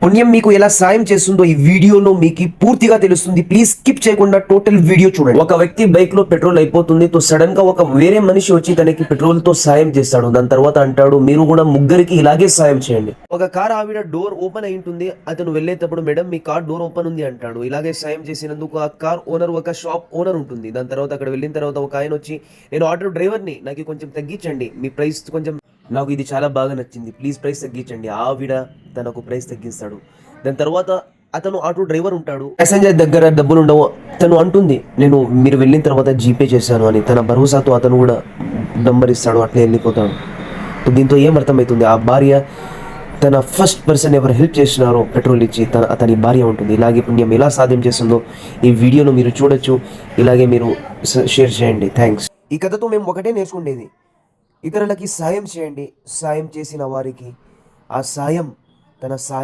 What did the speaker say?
పుణ్యం మీకు ఎలా సాయం చేస్తుందో ఈ వీడియోలో మీకు పూర్తిగా తెలుస్తుంది. ప్లీజ్ స్కిప్ చేయకుండా టోటల్ వీడియో చూడండి. ఒక వ్యక్తి బైక్ లో పెట్రోల్ అయిపోతుంది, తో సడన్ గా ఒక వేరే మనిషి వచ్చి తనకి పెట్రోల్ తో సాయం చేస్తాడు. దాని తర్వాత అంటాడు, మీరు కూడా ముగ్గురికి ఇలాగే సాయం చేయండి. ఒక కార్ ఆవిడ డోర్ ఓపెన్ అయి ఉంటుంది. అతను వెళ్ళేటప్పుడు, మేడం మీ కార్ డోర్ ఓపెన్ ఉంది అంటాడు. ఇలాగే సాయం చేసినందుకు ఆ కార్ ఓనర్ ఒక షాప్ ఓనర్ ఉంటుంది. దాని తర్వాత అక్కడ వెళ్ళిన తర్వాత ఒక ఆయన వచ్చి, నేను ఆటో డ్రైవర్ని, నాకు కొంచెం తగ్గించండి, మీ ప్రైస్ కొంచెం, నాకు ఇది చాలా బాగా నచ్చింది, ప్లీజ్ ప్రైస్ తగ్గించండి. ఆవిడ తనకు ప్రైస్ తగ్గిస్తాడు. దాని తర్వాత అతను ఆటో డ్రైవర్ ఉంటాడు, ప్యాసింజర్ దగ్గర డబ్బులు ఉండవు. తను అంటుంది, నేను మీరు వెళ్ళిన తర్వాత జీపే చేశాను అని. తన భరోసాతో అతను కూడా నంబర్ ఇస్తాడు, అట్లే వెళ్ళిపోతాడు. దీంతో ఏం అర్థమవుతుంది, ఆ భార్య తన ఫస్ట్ పర్సన్ ఎవరు హెల్ప్ చేసినారో పెట్రోల్ ఇచ్చి అతని భార్య ఉంటుంది. ఇలాగే పుణ్యం ఎలా సాధ్యం చేస్తుందో ఈ వీడియోను మీరు చూడొచ్చు. ఇలాగే మీరు షేర్ చేయండి. థ్యాంక్స్. ఈ కథతో మేము ఒకటే నేర్చుకునేది, ఇతరులకి సాయం చేయండి. సాయం చేసిన వారికి ఆ సాయం తన సాయం